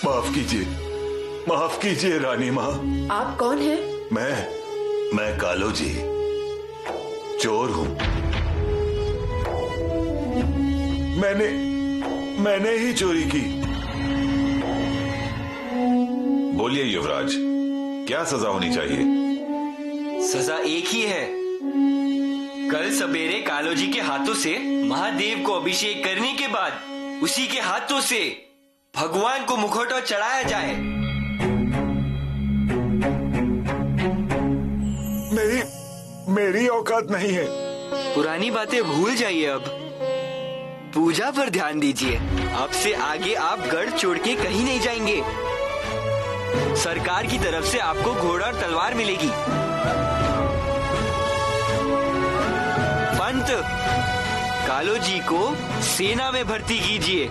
माफ कीजिए रानी माँ। आप कौन हैं? मैं कालो जी, चोर हूँ। मैंने ही चोरी की। बोलिए युवराज, क्या सजा होनी चाहिए? सजा एक ही है। कल सवेरे कालो जी के हाथों से महादेव को अभिषेक करने के बाद उसी के हाथों से भगवान को मुखौटा चढ़ाया जाए। मेरी औकात नहीं है। पुरानी बातें भूल जाइए, अब पूजा पर ध्यान दीजिए। अब से आगे आप गढ़ छोड़ के कहीं नहीं जाएंगे। सरकार की तरफ से आपको घोड़ा और तलवार मिलेगी। पंत, कालो जी को सेना में भर्ती कीजिए।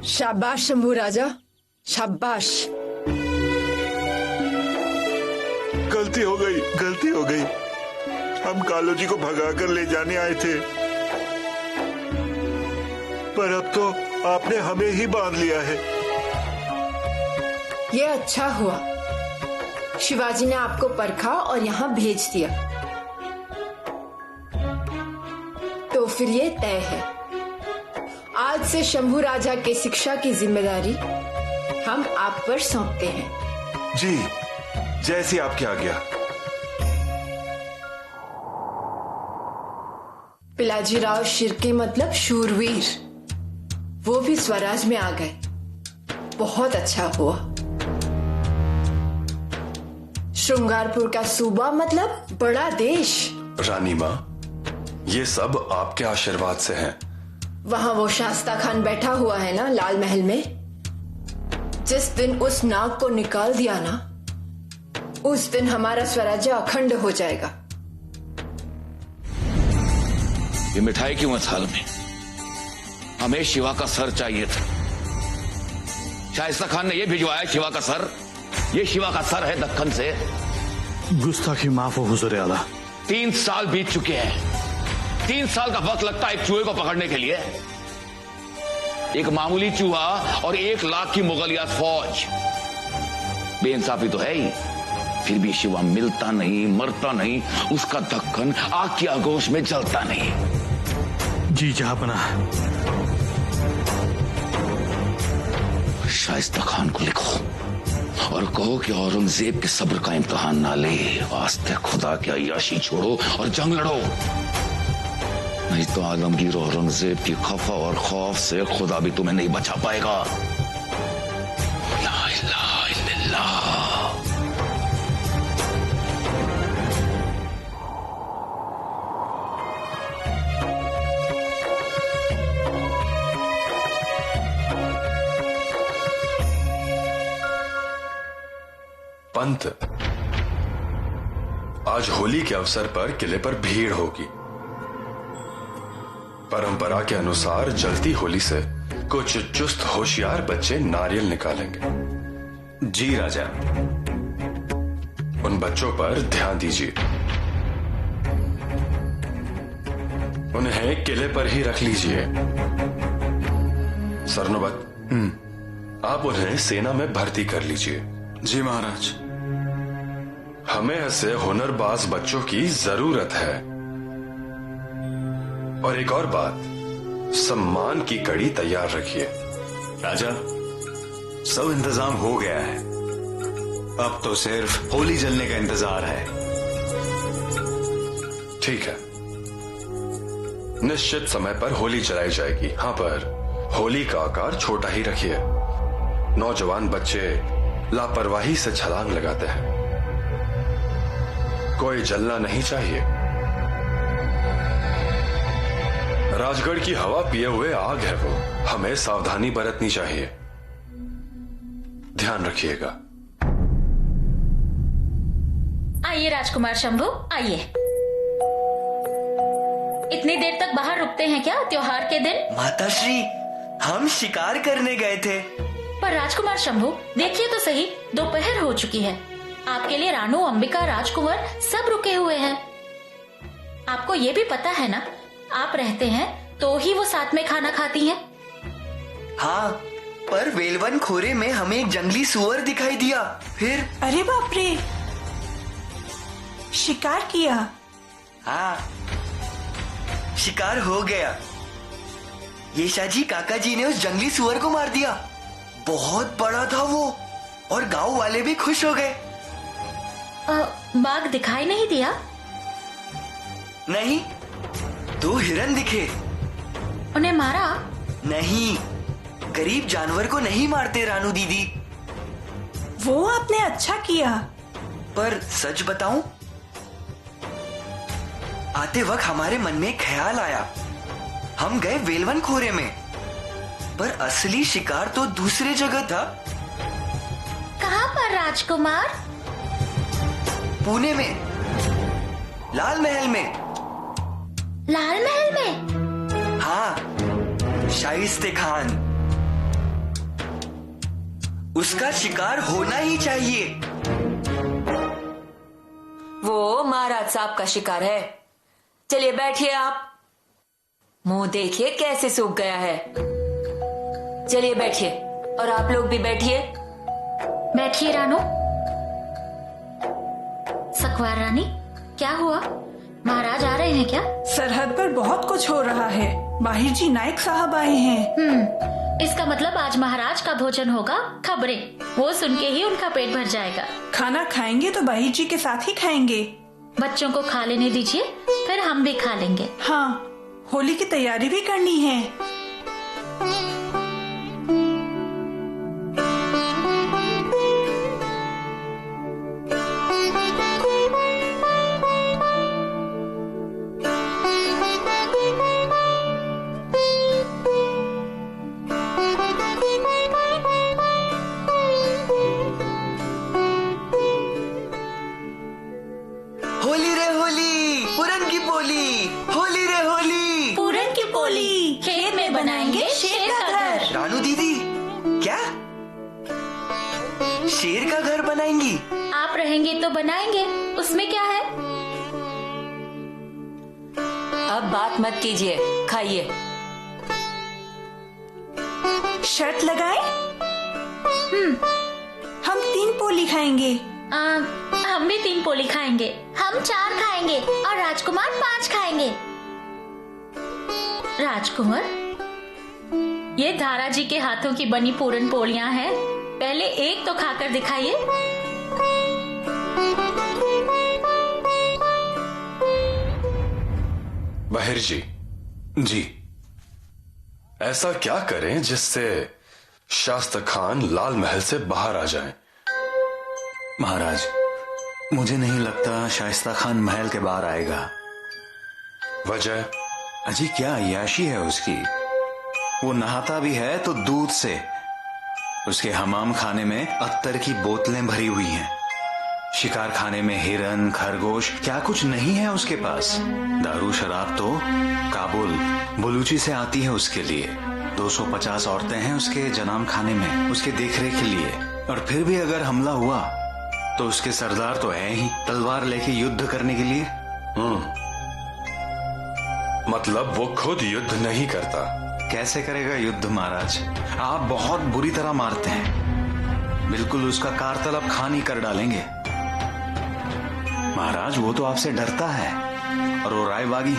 शाबाश शंभू राजा, शाबाश। गलती हो गई। हम कालो जी को भगा कर ले जाने आए थे, पर अब तो आपने हमें ही बांध लिया है। ये अच्छा हुआ, शिवाजी ने आपको परखा और यहाँ भेज दिया। तो फिर ये तय है, आज से शंभू राजा के शिक्षा की जिम्मेदारी हम आप पर सौंपते हैं। जी, जैसी आपकी आज्ञा। पिलाजी राव शिर्के मतलब शूरवीर, वो भी स्वराज में आ गए। बहुत अच्छा हुआ। श्रृंगारपुर का सूबा मतलब बड़ा देश। रानी माँ, ये सब आपके आशीर्वाद से है। वहां वो शास्ता खान बैठा हुआ है ना, लाल महल में। जिस दिन उस नाग को निकाल दिया ना, उस दिन हमारा स्वराज्य अखंड हो जाएगा। ये मिठाई क्यों है थाल में? हमें शिवा का सर चाहिए था। शाइस्ता खान ने ये भिजवाया शिवा का सर। ये शिवा का सर है दक्कन से। गुस्ताखी माफ हो हुजूर आला। 3 साल बीत चुके हैं। 3 साल का वक्त लगता है एक चूहे को पकड़ने के लिए। एक मामूली चूहा और 1 लाख की मुगलिया फौज। बेइंसाफी तो है ही। फिर भी शिवा मिलता नहीं, मरता नहीं। उसका दक्कन आग की आगोश में जलता नहीं। जी जहांपना। शाइस्ता खान को लिखो और कहो कि औरंगजेब के सब्र का इम्तिहान ना ले। वास्ते खुदा की अय्याशी छोड़ो और जंग लड़ो। नहीं तो आलमगीर औरंगजेब की खफा और खौफ से खुदा भी तुम्हें नहीं बचा पाएगा। ला इलाहा इल्लल्लाह। पंत, आज होली के अवसर पर किले पर भीड़ होगी। परंपरा के अनुसार जलती होली से कुछ चुस्त होशियार बच्चे नारियल निकालेंगे। जी राजा। उन बच्चों पर ध्यान दीजिए। उन्हें किले पर ही रख लीजिए। सरनोबत, आप उन्हें सेना में भर्ती कर लीजिए। जी महाराज। हमें ऐसे हुनरबाज बच्चों की जरूरत है। और एक और बात, सम्मान की कड़ी तैयार रखिए। राजा, सब इंतजाम हो गया है। अब तो सिर्फ होली जलने का इंतजार है। ठीक है, निश्चित समय पर होली जलाई जाएगी। हाँ, पर होली का आकार छोटा ही रखिए। नौजवान बच्चे लापरवाही से छलांग लगाते हैं। कोई जलना नहीं चाहिए। राजगढ़ की हवा पिए हुए आग है वो। हमें सावधानी बरतनी चाहिए। ध्यान रखिएगा। आइए राजकुमार शंभू, आइए। इतनी देर तक बाहर रुकते हैं क्या त्योहार के दिन? माताश्री, हम शिकार करने गए थे। पर राजकुमार शंभू, देखिए तो सही, दोपहर हो चुकी है। आपके लिए रानू, अंबिका, राजकुंवर सब रुके हुए हैं। आपको ये भी पता है ना, आप रहते हैं तो ही वो साथ में खाना खाती हैं। हाँ, पर वेलवन खोरे में हमें एक जंगली सुअर दिखाई दिया। फिर अरे बाप रे, शिकार किया। हाँ, शिकार हो गया। येशा जी, काका जी ने उस जंगली सुअर को मार दिया। बहुत बड़ा था वो, और गांव वाले भी खुश हो गए। बाघ दिखाई नहीं दिया? नहीं, 2 हिरन दिखे। उन्हें मारा? नहीं, गरीब जानवर को नहीं मारते रानू दीदी। वो आपने अच्छा किया। पर सच बताऊं, आते वक्त हमारे मन में ख्याल आया। हम गए वेलवन खोरे में, पर असली शिकार तो दूसरे जगह था। कहाँ पर राजकुमार? पुणे में, लाल महल में। लाल महल में? हाँ, शाइस्ते खान। उसका शिकार होना ही चाहिए। वो महाराज साहब का शिकार है। चलिए बैठिए आप। मुंह देखिए कैसे सूख गया है। चलिए बैठिए, और आप लोग भी बैठिए। बैठिए रानू। सकवार रानी, क्या हुआ? महाराज आ रहे हैं क्या? सरहद पर बहुत कुछ हो रहा है। बाहिर जी नायक साहब आए हैं। इसका मतलब आज महाराज का भोजन होगा। खबरें, वो सुन के ही उनका पेट भर जाएगा। खाना खाएंगे तो बाहिर जी के साथ ही खाएंगे। बच्चों को खा लेने दीजिए, फिर हम भी खा लेंगे। हाँ, होली की तैयारी भी करनी है। होली रे होली, पुरन की पोली। होली रे होली, पूरन की पोली। खेत में बनाएंगे शेर का घर। रानू दीदी, क्या शेर का घर बनाएंगी? आप रहेंगे तो बनाएंगे, उसमें क्या है? अब बात मत कीजिए, खाइए। शर्त लगाए? हम 3 पोली खाएंगे। हम भी 3 पोली खाएंगे। हम 4 खाएंगे और राजकुमार 5 खाएंगे। राजकुमार, ये धारा जी के हाथों की बनी पूरन पोलियां हैं। पहले एक तो खाकर दिखाइए। बहिर जी, जी ऐसा क्या करें जिससे शास्त्र खान लाल महल से बाहर आ जाएं? महाराज, मुझे नहीं लगता शाइस्ता खान महल के बाहर आएगा। वजह? अजी क्या अय्याशी है उसकी। वो नहाता भी है तो दूध से। उसके हमाम खाने में अत्तर की बोतलें भरी हुई हैं। शिकार खाने में हिरन, खरगोश, क्या कुछ नहीं है उसके पास। दारू शराब तो काबुल, बलूची से आती है उसके लिए। 250 औरतें हैं उसके जनाम खाने में, उसके देखरेख के लिए। और फिर भी अगर हमला हुआ तो उसके सरदार तो है ही, तलवार लेके युद्ध करने के लिए। मतलब वो खुद युद्ध नहीं करता? कैसे करेगा युद्ध महाराज? आप बहुत बुरी तरह मारते हैं। बिल्कुल उसका कारतलब खान ही कर डालेंगे। महाराज, वो तो आपसे डरता है। और वो रायबागी,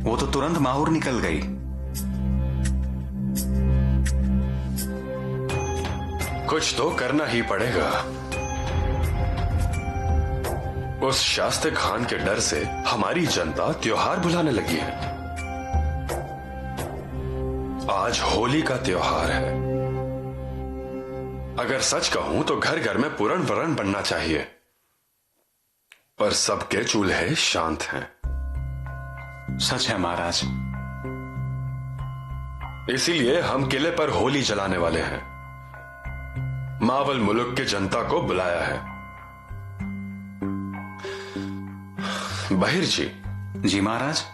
वो तो तुरंत माहौर निकल गई। कुछ तो करना ही पड़ेगा। उस शास्त्र खान के डर से हमारी जनता त्योहार भुलाने लगी है। आज होली का त्योहार है। अगर सच कहूं तो घर घर में पूरन वरण बनना चाहिए, पर सबके चूल्हे शांत हैं। सच है महाराज। इसीलिए हम किले पर होली जलाने वाले हैं। मावल मुल्क की जनता को बुलाया है। बहिर जी। जी महाराज।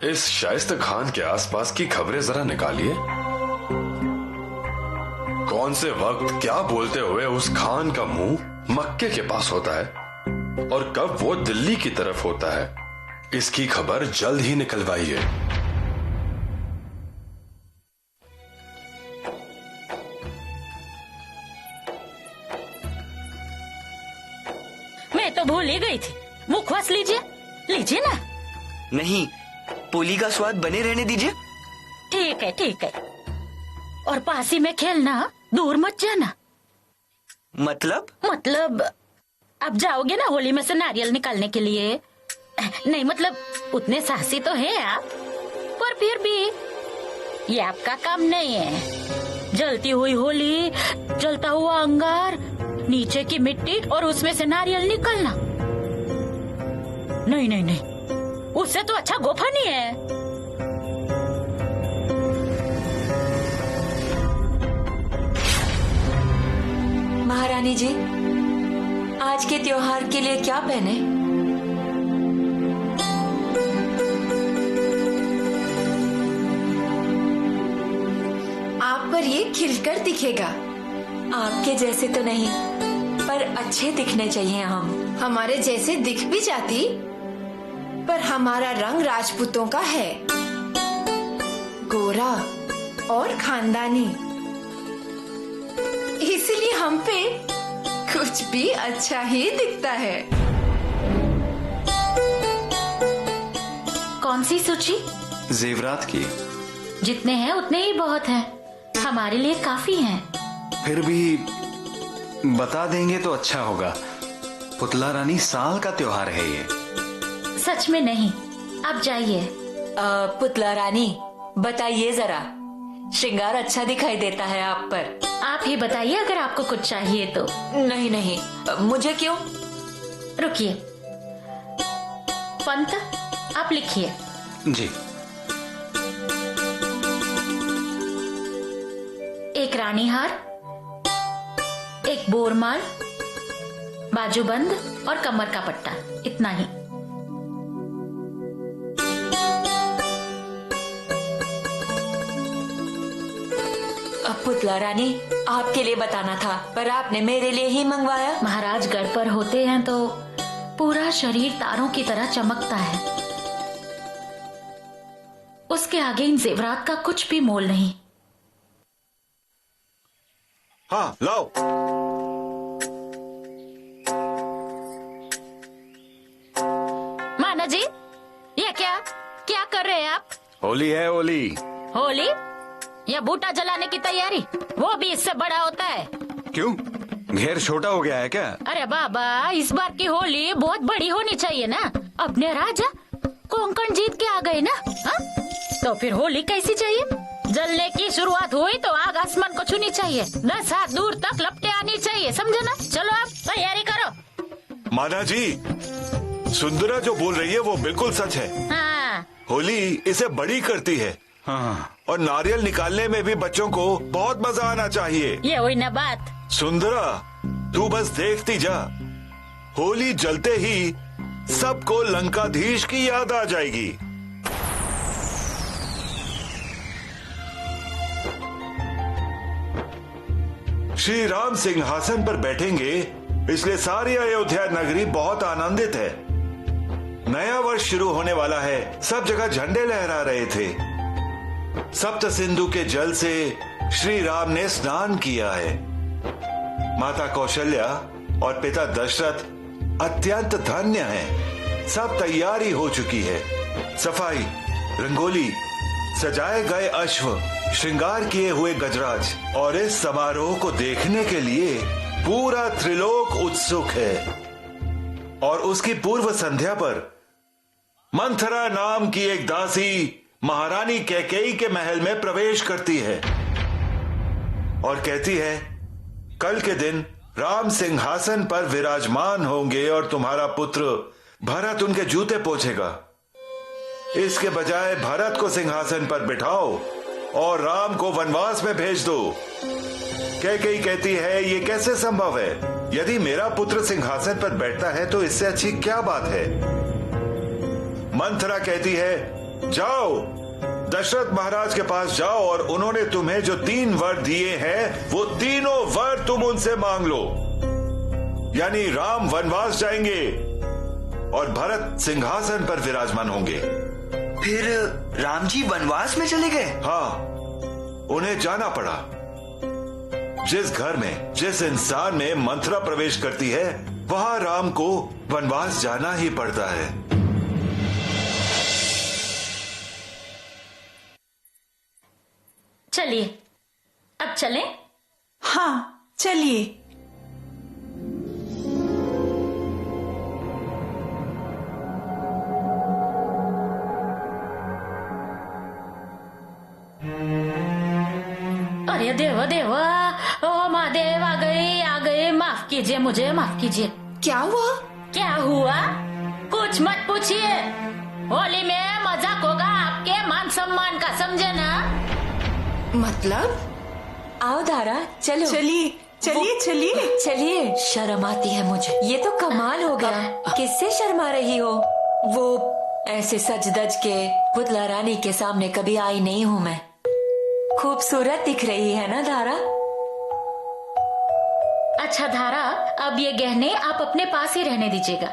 इस शाइस्ता खान के आसपास की खबरें जरा निकालिए। कौन से वक्त क्या बोलते हुए उस खान का मुंह मक्के के पास होता है और कब वो दिल्ली की तरफ होता है, इसकी खबर जल्द ही निकलवाइए। तो भूल ही गई थी। मुखवास लीजिए, लीजिए ना। नहीं, पोली का स्वाद बने रहने दीजिए। ठीक है, ठीक है। और पासी में खेलना, दूर मत जाना। मतलब अब जाओगे ना होली में से नारियल निकालने के लिए? नहीं मतलब उतने साहसी तो हैं आप, पर फिर भी ये आपका काम नहीं है। जलती हुई होली, जलता हुआ अंगार, नीचे की मिट्टी और उसमें से नारियल निकालना। नहीं नहीं नहीं, उससे तो अच्छा गोफन ही है। महारानी जी, आज के त्योहार के लिए क्या पहने? आप पर ये खिलकर दिखेगा। आपके जैसे तो नहीं, पर अच्छे दिखने चाहिए हम। हमारे जैसे दिख भी जाती, पर हमारा रंग राजपूतों का है, गोरा और खानदानी, इसलिए हम पे कुछ भी अच्छा ही दिखता है। कौन सी सूची? जेवरात की। जितने हैं उतने ही बहुत हैं, हमारे लिए काफी हैं। फिर भी बता देंगे तो अच्छा होगा। पुतला रानी साल का त्योहार है ये। सच में नहीं, आप जाइए। पुतला रानी, बताइए जरा, श्रृंगार अच्छा दिखाई देता है आप पर। आप ही बताइए अगर आपको कुछ चाहिए तो। नहीं नहीं, मुझे क्यों? रुकिए, पंत आप लिखिए। जी। एक रानी हार, एक बोरमाल, बाजूबंद और कमर का पट्टा, इतना ही। पुतला रानी, आपके लिए बताना था, पर आपने मेरे लिए ही मंगवाया। महाराज गढ़ पर होते हैं तो पूरा शरीर तारों की तरह चमकता है, उसके आगे इन जेवरात का कुछ भी मोल नहीं। हाँ लाओ। माना जी, ये क्या क्या कर रहे हैं आप? होली है होली। होली या बूटा जलाने की तैयारी, वो भी इससे बड़ा होता है। क्यों, घेर छोटा हो गया है क्या? अरे बाबा, इस बार की होली बहुत बड़ी होनी चाहिए ना। अपने राजा कोंकण जीत के आ गए ना, हा? तो फिर होली कैसी चाहिए? जलने की शुरुआत हुई तो आग आसमान को छूनी चाहिए, 10 हाथ दूर तक लपटे आनी चाहिए, समझे ना? चलो आप तैयारी करो। माना जी, सुंदरा जो बोल रही है वो बिल्कुल सच है। हाँ। होली इसे बड़ी करती है। हाँ। और नारियल निकालने में भी बच्चों को बहुत मजा आना चाहिए। ये हुई ना बात। सुंदरा, तू बस देखती जा, होली जलते ही सबको लंकाधीश की याद आ जाएगी। श्री राम सिंहासन पर बैठेंगे, इसलिए सारी अयोध्या नगरी बहुत आनंदित है। नया वर्ष शुरू होने वाला है, सब जगह झंडे लहरा रहे थे। सप्त सिंधु के जल से श्री राम ने स्नान किया है। माता कौशल्या और पिता दशरथ अत्यंत धन्य हैं। सब तैयारी हो चुकी है, सफाई, रंगोली, सजाए गए अश्व, श्रृंगार किए हुए गजराज, और इस समारोह को देखने के लिए पूरा त्रिलोक उत्सुक है। और उसकी पूर्व संध्या पर मंथरा नाम की एक दासी महारानी कैकेयी के महल में प्रवेश करती है और कहती है, कल के दिन राम सिंहासन पर विराजमान होंगे और तुम्हारा पुत्र भरत उनके जूते पोंछेगा। इसके बजाय भरत को सिंहासन पर बिठाओ और राम को वनवास में भेज दो। कैकेयी कहती है, ये कैसे संभव है? यदि मेरा पुत्र सिंहासन पर बैठता है तो इससे अच्छी क्या बात है? मंथरा कहती है, जाओ दशरथ महाराज के पास जाओ और उन्होंने तुम्हें जो 3 वर दिए हैं वो तीनों वर तुम उनसे मांग लो। यानी राम वनवास जाएंगे और भरत सिंहासन पर विराजमान होंगे। फिर राम जी वनवास में चले गए? हाँ, उन्हें जाना पड़ा। जिस घर में, जिस इंसान में मंथरा प्रवेश करती है वहां राम को वनवास जाना ही पड़ता है। चलिए अब चलें? हाँ चलिए। अरे देवा देवा, ओ महादेव आ गए, माफ कीजिए मुझे, माफ कीजिए। क्या हुआ? क्या हुआ? कुछ मत पूछिए, होली में मजाक होगा आपके मान सम्मान का, समझे ना? मतलब? आओ धारा, चलो। चलिए चलिए चलिए चलिए। शर्म आती है मुझे, ये तो कमाल हो गया। किससे शर्मा रही हो? वो ऐसे सज धज के पुतला रानी के सामने कभी आई नहीं हूँ मैं। खूबसूरत दिख रही है ना धारा? अच्छा धारा, अब ये गहने आप अपने पास ही रहने दीजिएगा।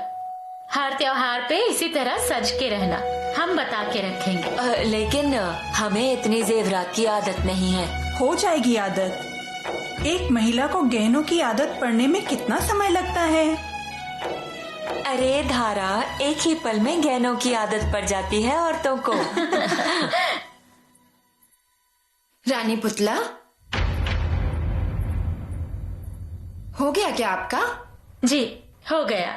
हर त्योहार पे इसी तरह सज के रहना, हम बता के रखेंगे। लेकिन हमें इतनी जेवरात की आदत नहीं है। हो जाएगी आदत। एक महिला को गहनों की आदत पड़ने में कितना समय लगता है? अरे धारा, एक ही पल में गहनों की आदत पड़ जाती है औरतों को। रानी पुतला, हो गया क्या आपका? जी हो गया।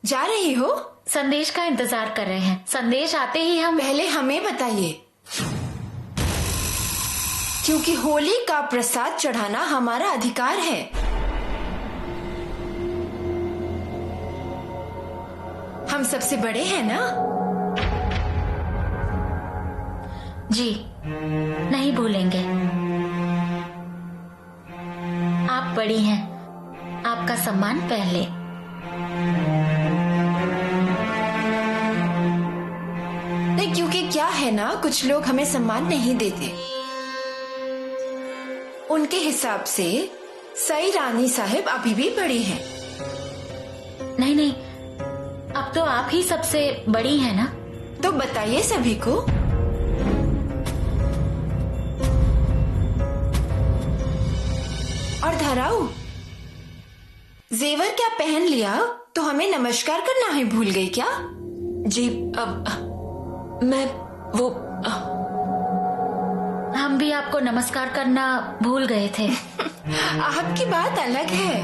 जा रही हो? संदेश का इंतजार कर रहे हैं, संदेश आते ही हम। पहले हमें बताइए, क्योंकि होली का प्रसाद चढ़ाना हमारा अधिकार है। हम सबसे बड़े हैं ना? जी नहीं भूलेंगे। आप बड़ी हैं, आपका सम्मान पहले। नहीं, क्योंकि क्या है ना, कुछ लोग हमें सम्मान नहीं देते। उनके हिसाब से सई रानी साहिब अभी भी बड़ी हैं। नहीं नहीं, अब तो आप ही सबसे बड़ी हैं ना? तो बताइए सभी को। और धराऊ, जेवर क्या पहन लिया तो हमें नमस्कार करना ही भूल गई क्या? जी अब मैं वो हम भी आपको नमस्कार करना भूल गए थे। आपकी बात अलग है,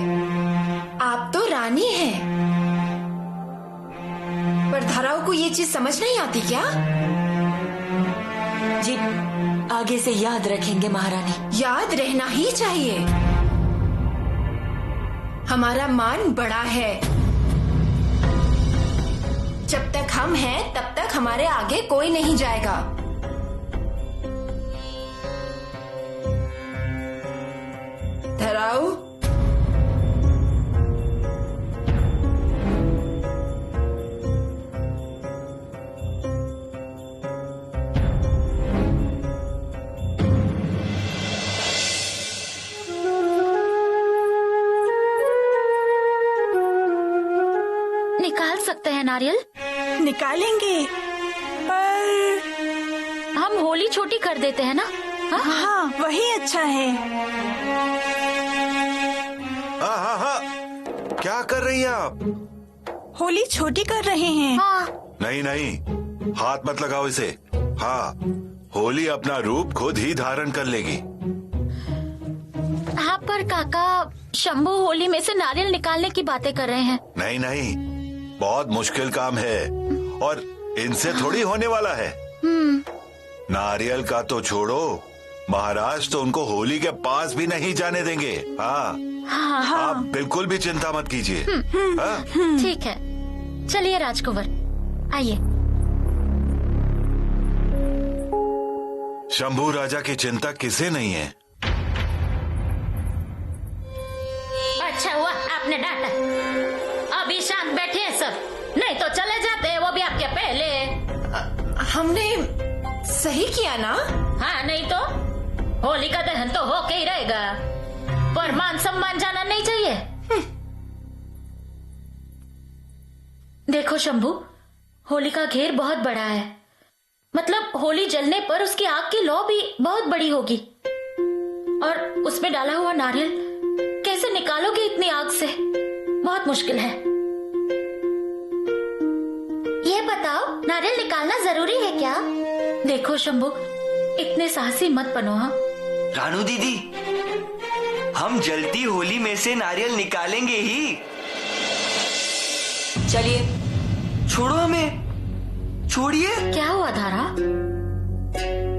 आप तो रानी हैं। पर धराऊ को ये चीज समझ नहीं आती क्या? जी आगे से याद रखेंगे महारानी। याद रहना ही चाहिए। हमारा मान बड़ा है। जब तक हम हैं तब तक हमारे आगे कोई नहीं जाएगा। धराऊ, निकाल सकते हैं नारियल? निकालेंगे, पर हम होली छोटी कर देते हैं ना? हाँ वही अच्छा है। हाँ हाँ हाँ, क्या कर रही हैं आप? होली छोटी कर रहे हैं। हाँ। नहीं नहीं, हाथ मत लगाओ इसे। हाँ, होली अपना रूप खुद ही धारण कर लेगी। हाँ पर काका, शंभू होली में से नारियल निकालने की बातें कर रहे हैं। नहीं नहीं, बहुत मुश्किल काम है और इनसे थोड़ी होने वाला है। नारियल का तो छोड़ो, महाराज तो उनको होली के पास भी नहीं जाने देंगे। हाँ, आप बिल्कुल भी चिंता मत कीजिए। हाँ? ठीक है, चलिए राजकुंवर आइए। शंभू राजा की चिंता किसे नहीं है। अच्छा हुआ आपने डांटा। अभी शांत बैठे हैं सब, नहीं तो चले जाते वो भी आपके पहले। हमने सही किया ना? हाँ नहीं तो होली का दहन तो होके ही रहेगा, पर मान सम्मान जाना नहीं चाहिए। देखो शंभू, होली का घेर बहुत बड़ा है, मतलब होली जलने पर उसकी आग की लौ भी बहुत बड़ी होगी, और उसमें डाला हुआ नारियल कैसे निकालोगे इतनी आग से? बहुत बहुत मुश्किल है। ये बताओ, नारियल निकालना जरूरी है क्या? देखो शंभू, इतने साहसी मत बनो। हाँ रानू दीदी, हम जलती होली में से नारियल निकालेंगे ही। चलिए। छोड़ो हमें, छोड़िए। क्या हुआ धारा?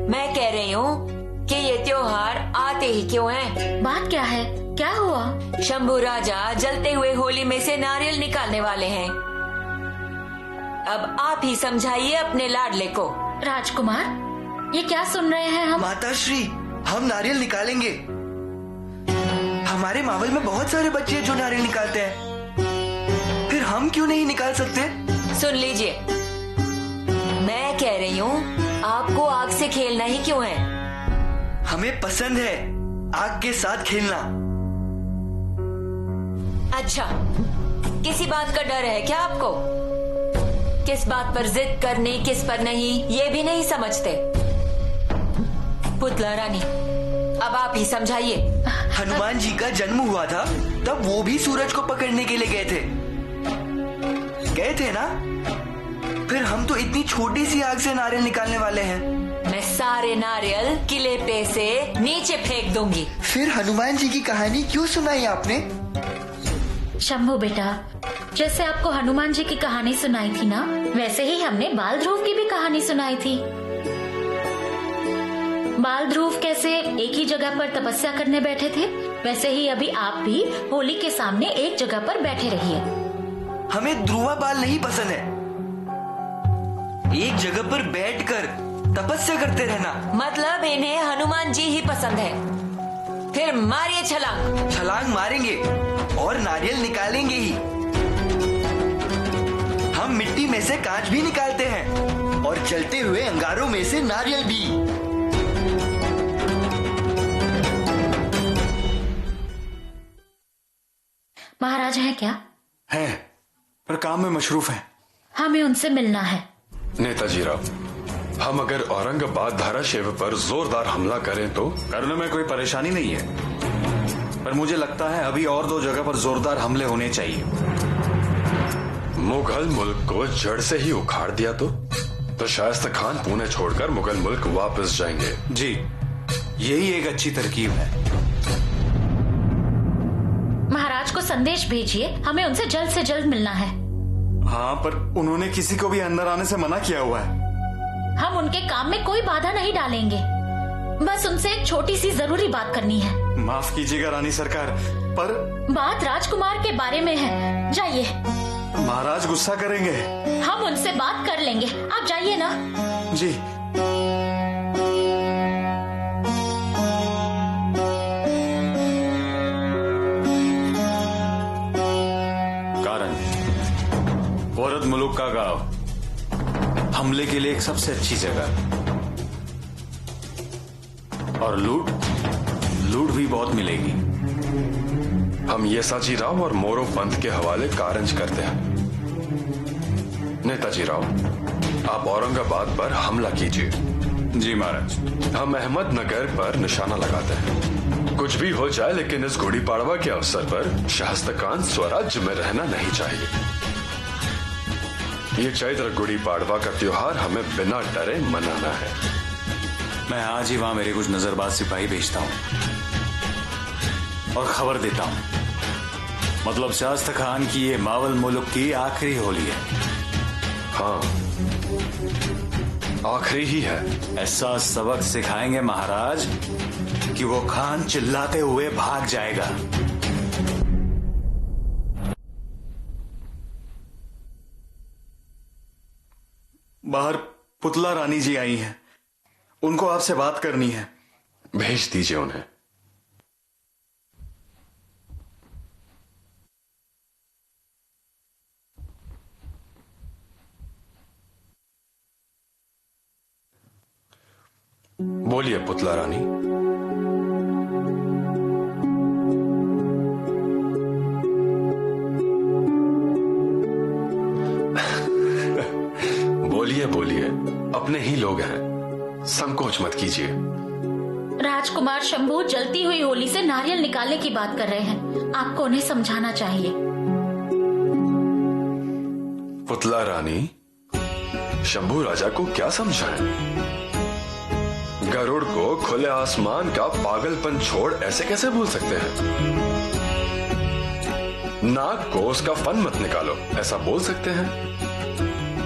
मैं कह रही हूँ कि ये त्योहार आते ही क्यों है? बात क्या है? क्या हुआ? शंभू राजा जलते हुए होली में से नारियल निकालने वाले हैं। अब आप ही समझाइए अपने लाडले को। राजकुमार, ये क्या सुन रहे हैं हम? माताश्री, हम नारियल निकालेंगे। हमारे मावल में बहुत सारे बच्चे हैं जो नारियल निकालते हैं, फिर हम क्यों नहीं निकाल सकते? सुन लीजिए, मैं कह रही हूँ आपको आग से खेलना ही क्यों है? हमें पसंद है आग के साथ खेलना। अच्छा, किसी बात का डर है क्या आपको? किस बात पर जिद करनी, किस पर नहीं, ये भी नहीं समझते। पुतला रानी, अब आप ही समझाइए। हनुमान जी का जन्म हुआ था तब वो भी सूरज को पकड़ने के लिए गए थे ना? फिर हम तो इतनी छोटी सी आग से नारियल निकालने वाले हैं। मैं सारे नारियल किले पे से नीचे फेंक दूंगी। फिर हनुमान जी की कहानी क्यों सुनाई आपने? शंभू बेटा, जैसे आपको हनुमान जी की कहानी सुनाई थी ना, वैसे ही हमने बाल ध्रुव की भी कहानी सुनाई थी। बाल ध्रुव कैसे एक ही जगह पर तपस्या करने बैठे थे, वैसे ही अभी आप भी होली के सामने एक जगह पर बैठे रहिए। हमें ध्रुवा बाल नहीं पसंद है। एक जगह पर बैठकर तपस्या करते रहना। मतलब इन्हें हनुमान जी ही पसंद है। फिर मारिए छलांग। छलांग मारेंगे और नारियल निकालेंगे ही। हम मिट्टी में से कांच भी निकालते हैं और जलते हुए अंगारों में से नारियल भी। महाराज है क्या? है, पर काम में मशरूफ है। हमें उनसे मिलना है। नेताजी राव, हम अगर औरंगाबाद धाराशिव पर जोरदार हमला करें तो? करने में कोई परेशानी नहीं है, पर मुझे लगता है अभी और 2 जगह पर जोरदार हमले होने चाहिए। मुगल मुल्क को जड़ से ही उखाड़ दिया तो शायस्ता खान पुणे छोड़कर मुगल मुल्क वापस जाएंगे। जी, यही एक अच्छी तरकीब है। महाराज को संदेश भेजिए, हमें उनसे जल्द मिलना है। हाँ, पर उन्होंने किसी को भी अंदर आने से मना किया हुआ है। हम उनके काम में कोई बाधा नहीं डालेंगे, बस उनसे एक छोटी सी जरूरी बात करनी है। माफ कीजिएगा रानी सरकार, पर बात राजकुमार के बारे में है। जाइए। महाराज गुस्सा करेंगे। हम उनसे बात कर लेंगे, आप जाइए ना। जी। औरत मुल्क का गांव हमले के लिए एक सबसे अच्छी जगह, और लूट भी बहुत मिलेगी। हम येसाजी राव और मोरो पंत के हवाले कारंज करते हैं। नेताजी राव, आप औरंगाबाद पर हमला कीजिए। जी महाराज। हम अहमदनगर पर निशाना लगाते हैं। कुछ भी हो जाए, लेकिन इस गुड़ी पाड़वा के अवसर पर शास्ता खान स्वराज्य में रहना नहीं चाहिए। ये चैत्र गुड़ी पाड़वा का त्योहार हमें बिना डरे मनाना है। मैं आज ही वहां मेरे कुछ नजरबाज सिपाही भेजता हूं और खबर देता हूं। मतलब शास्ता खान की ये मावल मुल्क की आखिरी होली है। हाँ, आखिरी ही है। ऐसा सबक सिखाएंगे महाराज कि वो खान चिल्लाते हुए भाग जाएगा। बाहर पुतला रानी जी आई हैं, उनको आपसे बात करनी है। भेज दीजिए उन्हें। बोलिए पुतला रानी। बोलिए, अपने ही लोग हैं, संकोच मत कीजिए। राजकुमार शंभू जलती हुई होली से नारियल निकालने की बात कर रहे हैं, आपको उन्हें समझाना चाहिए। पुतला रानी शंभू राजा को क्या समझाएं? गरुड़ को खुले आसमान का पागलपन छोड़ ऐसे कैसे भूल सकते हैं? नाग को उसका फन मत निकालो ऐसा बोल सकते हैं?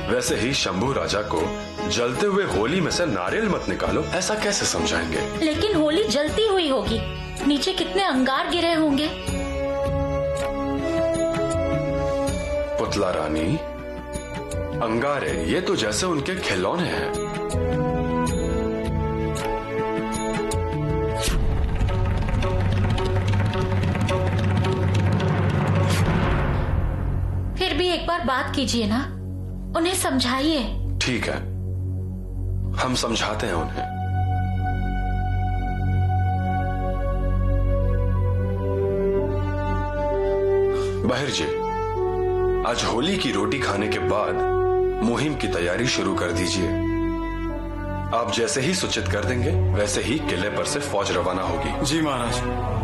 वैसे ही शंभू राजा को जलते हुए होली में से नारियल मत निकालो ऐसा कैसे समझाएंगे? लेकिन होली जलती हुई होगी, नीचे कितने अंगार गिरे होंगे। पुतला रानी, अंगारे ये तो जैसे उनके खिलौने हैं। फिर भी एक बार बात कीजिए ना, उन्हें समझाइए। ठीक है, हम समझाते हैं उन्हें। बाहिर जी, आज होली की रोटी खाने के बाद मुहिम की तैयारी शुरू कर दीजिए। आप जैसे ही सूचित कर देंगे वैसे ही किले पर से फौज रवाना होगी। जी महाराज।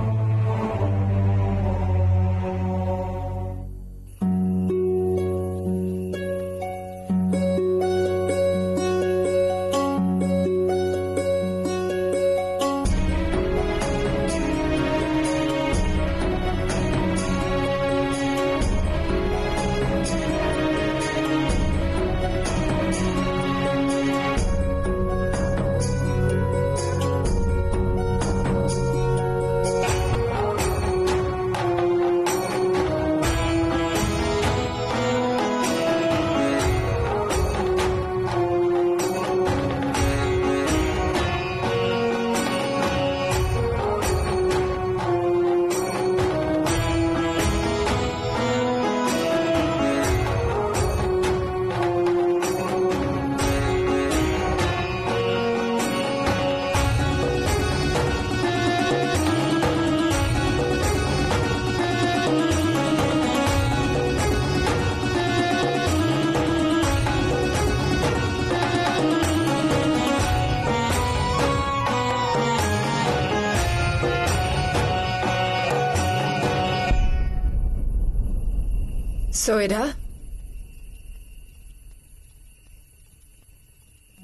सोयरा,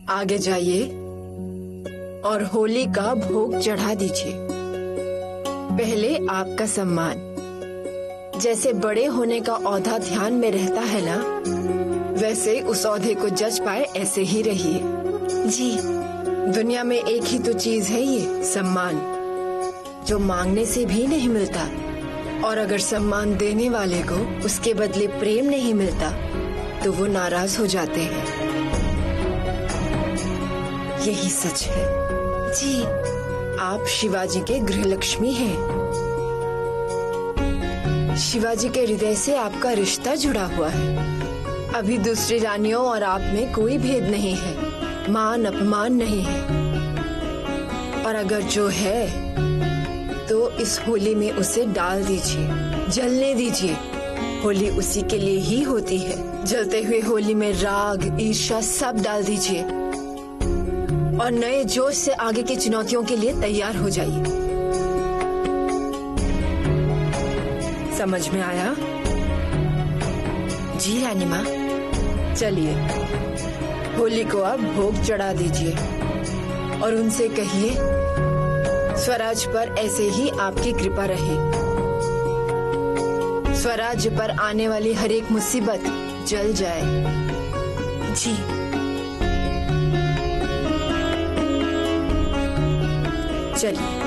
आगे जाइए और होली का भोग चढ़ा दीजिए। पहले आपका सम्मान, जैसे बड़े होने का औहदा ध्यान में रहता है ना, वैसे उस औहदे को जज पाए ऐसे ही रहिए। जी, दुनिया में एक ही तो चीज है ये सम्मान, जो मांगने से भी नहीं मिलता, और अगर सम्मान देने वाले को उसके बदले प्रेम नहीं मिलता तो वो नाराज हो जाते हैं। यही सच है। जी, आप शिवाजी के गृहलक्ष्मी हैं। शिवाजी के हृदय से आपका रिश्ता जुड़ा हुआ है। अभी दूसरी रानियों और आप में कोई भेद नहीं है, मान अपमान नहीं है, और अगर जो है तो इस होली में उसे डाल दीजिए, जलने दीजिए। होली उसी के लिए ही होती है। जलते हुए होली में राग, ईर्ष्या सब डाल दीजिए और नए जोश से आगे की चुनौतियों के लिए तैयार हो जाइए। समझ में आया? जी रानी माँ, चलिए होली को अब भोग चढ़ा दीजिए और उनसे कहिए स्वराज पर ऐसे ही आपकी कृपा रहे। स्वराज्य पर आने वाली हर एक मुसीबत जल जाए। जी, चलिए।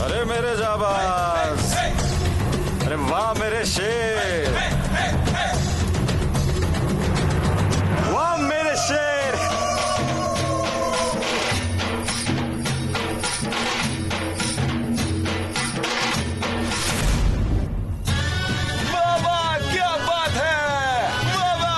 अरे मेरे जाबाज, अरे वाह मेरे शेर, वाह मेरे शेर। बाबा क्या बात है बाबा।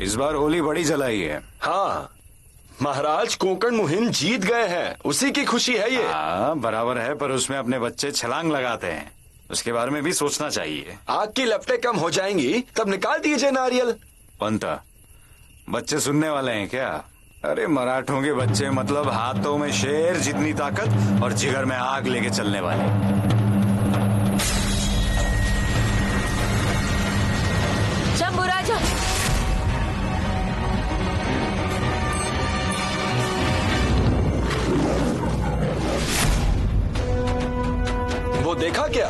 इस बार होली बड़ी जलाई है। हाँ, महाराज कोंकण मुहिम जीत गए हैं, उसी की खुशी है ये। हाँ बराबर है, पर उसमें अपने बच्चे छलांग लगाते हैं, उसके बारे में भी सोचना चाहिए। आग की लपटें कम हो जाएंगी तब निकाल दीजिए नारियल। पंता, बच्चे सुनने वाले हैं क्या? अरे मराठों के बच्चे मतलब हाथों में शेर जितनी ताकत और जिगर में आग लेके चलने वाले। शंभू राजा, वो देखा क्या,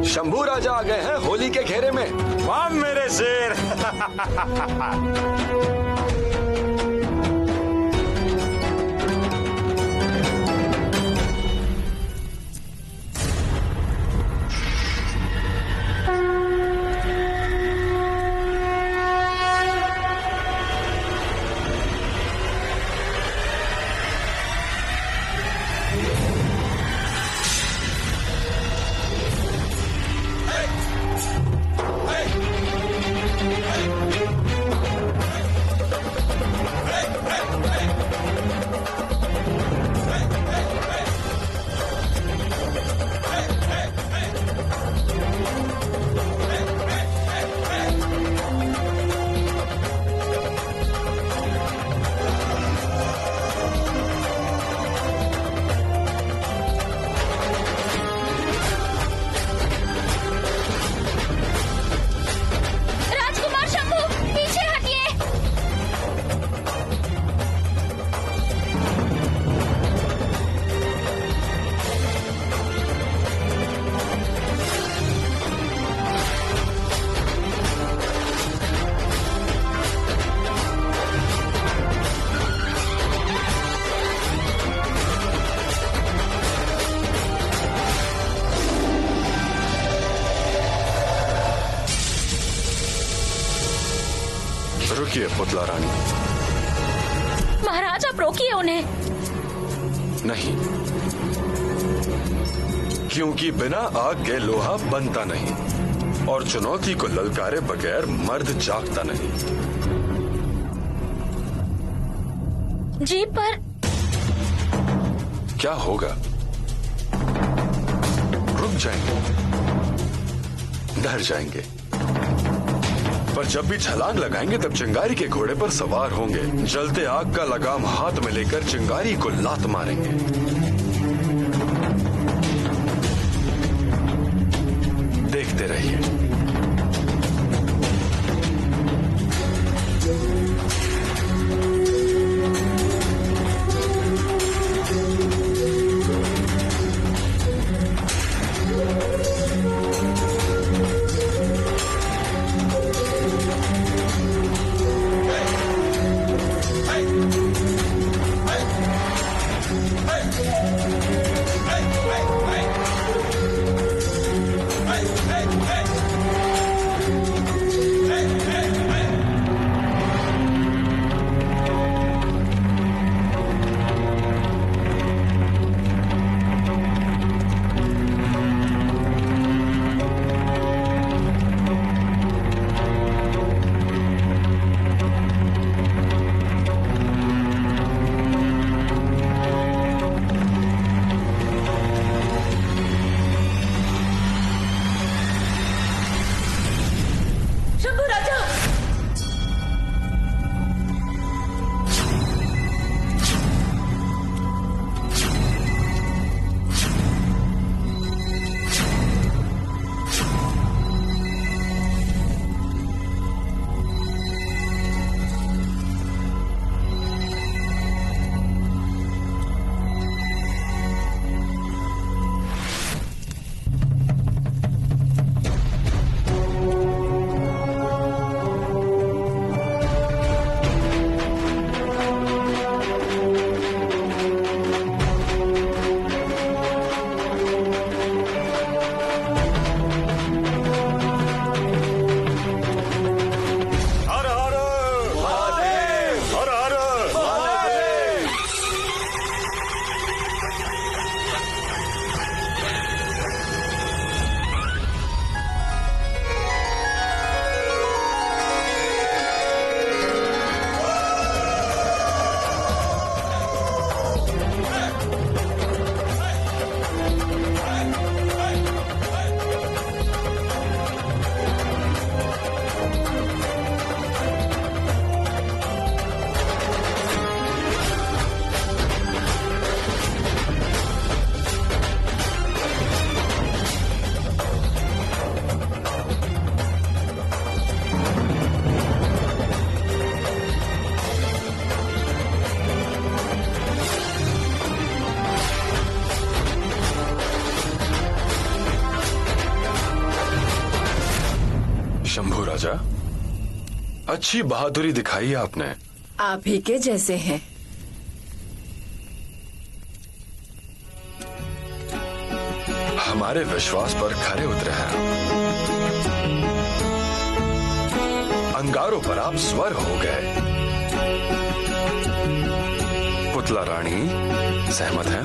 शंभू राजा आ गए हैं होली के घेरे में। वाह मेरे शेर। रुकिए पुतला रानी। महाराज आप रोकिए उन्हें। नहीं, क्योंकि बिना आग के लोहा बनता नहीं और चुनौती को ललकारे बगैर मर्द जागता नहीं। जी पर क्या होगा? रुक जाएंगे, डर जाएंगे, पर जब भी छलांग लगाएंगे तब चिंगारी के घोड़े पर सवार होंगे, जलते आग का लगाम हाथ में लेकर चिंगारी को लात मारेंगे। देखते रहिए। शंभू राजा, अच्छी बहादुरी दिखाई आपने। आप ही के जैसे हैं। हमारे विश्वास पर खरे उतरे हैं आप। अंगारों पर आप स्वर हो गए। पुतला रानी सहमत है?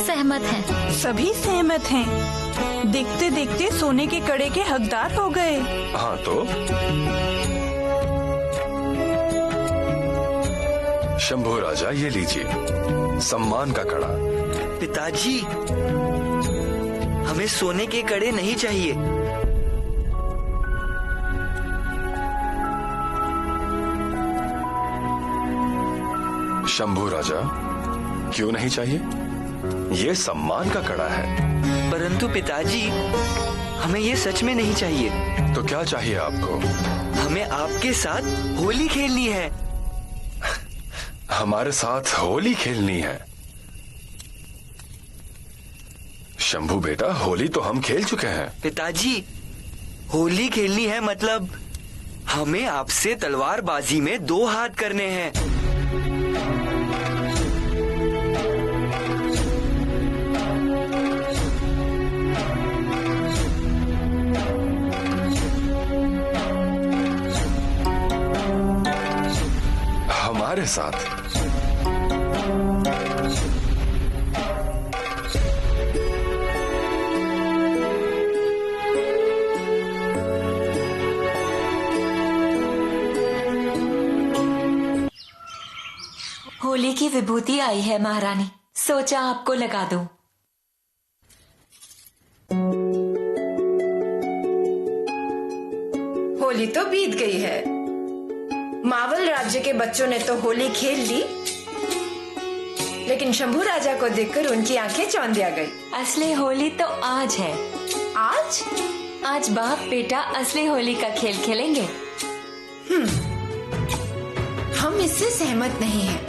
सहमत है। सभी सहमत हैं। देखते देखते सोने के कड़े के हकदार हो गए। हाँ तो शंभू राजा, ये लीजिए सम्मान का कड़ा। पिताजी, हमें सोने के कड़े नहीं चाहिए। शंभू राजा, क्यों नहीं चाहिए? ये सम्मान का कड़ा है। परंतु पिताजी, हमें ये सच में नहीं चाहिए। तो क्या चाहिए आपको? हमें आपके साथ होली खेलनी है। हमारे साथ होली खेलनी है? शंभू बेटा, होली तो हम खेल चुके हैं। पिताजी, होली खेलनी है मतलब हमें आपसे तलवारबाजी में 2 हाथ करने हैं। हमारे साथ? होली की विभूति आई है महारानी, सोचा आपको लगा दूं। होली तो बीत गई है। मावल राज्य के बच्चों ने तो होली खेल ली, लेकिन शंभू राजा को देखकर उनकी आंखें चौंधिया गई। असली होली तो आज है। आज? आज बाप बेटा असली होली का खेल खेलेंगे। हम इससे सहमत नहीं हैं।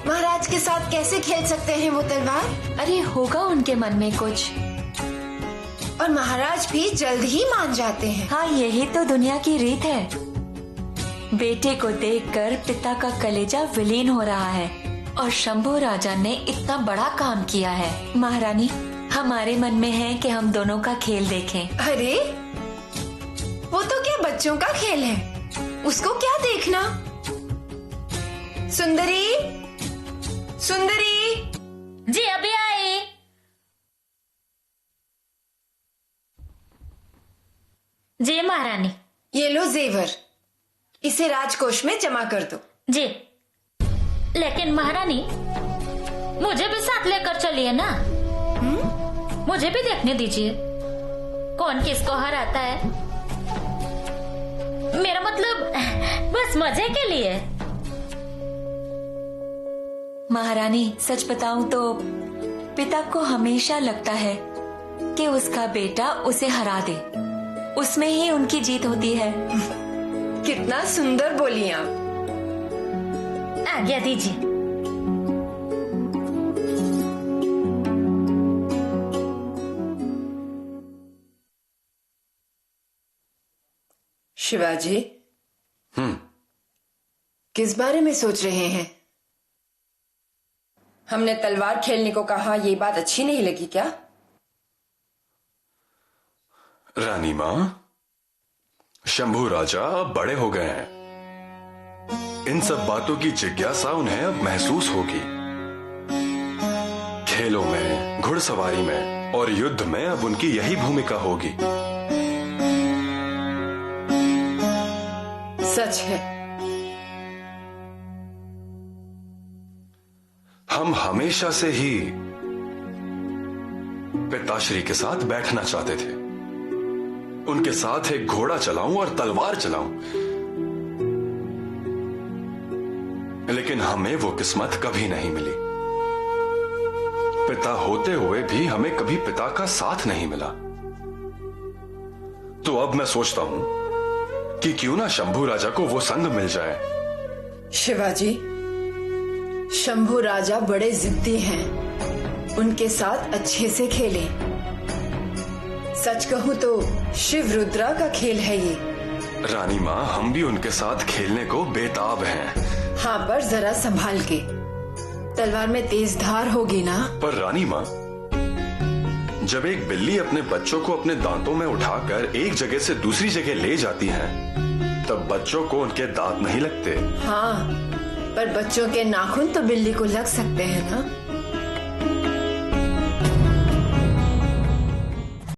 महाराज के साथ कैसे खेल सकते हैं वो तलवार? अरे होगा उनके मन में कुछ। और महाराज भी जल्द ही मान जाते हैं। हाँ, यही तो दुनिया की रीत है। बेटे को देखकर पिता का कलेजा विलीन हो रहा है और शंभू राजा ने इतना बड़ा काम किया है। महारानी, हमारे मन में है कि हम दोनों का खेल देखें। अरे वो तो क्या बच्चों का खेल है, उसको क्या देखना। सुंदरी, सुंदरी। जी अभी आई। जी महारानी। ये लो जेवर, इसे राजकोष में जमा कर दो। जी, लेकिन महारानी मुझे भी साथ लेकर चलिए ना। मुझे भी देखने दीजिए कौन किसको हराता है। मेरा मतलब बस मजे के लिए। महारानी, सच बताऊं तो पिता को हमेशा लगता है कि उसका बेटा उसे हरा दे, उसमें ही उनकी जीत होती है। कितना सुंदर बोली आप। आज्ञा दीजिए। शिवाजी, किस बारे में सोच रहे हैं? हमने तलवार खेलने को कहा, ये बात अच्छी नहीं लगी क्या? रानी मां, शंभू राजा अब बड़े हो गए हैं। इन सब बातों की जिज्ञासा उन्हें अब महसूस होगी। खेलों में, घुड़सवारी में और युद्ध में अब उनकी यही भूमिका होगी। सच है। हम हमेशा से ही पिताश्री के साथ बैठना चाहते थे, उनके साथ एक घोड़ा चलाऊं और तलवार चलाऊं, लेकिन हमें वो किस्मत कभी नहीं मिली। पिता होते हुए भी हमें कभी पिता का साथ नहीं मिला। तो अब मैं सोचता हूं कि क्यों ना शंभू राजा को वो संग मिल जाए। शिवाजी, शंभू राजा बड़े जिद्दी हैं। उनके साथ अच्छे से खेलें। सच कहूँ तो शिव रुद्रा का खेल है ये। रानी माँ, हम भी उनके साथ खेलने को बेताब हैं। हाँ, पर जरा संभाल के। तलवार में तेज धार होगी ना। पर रानी माँ, जब एक बिल्ली अपने बच्चों को अपने दांतों में उठाकर एक जगह से दूसरी जगह ले जाती है, तब बच्चों को उनके दांत नहीं लगते। हाँ, पर बच्चों के नाखून तो बिल्ली को लग सकते हैं ना।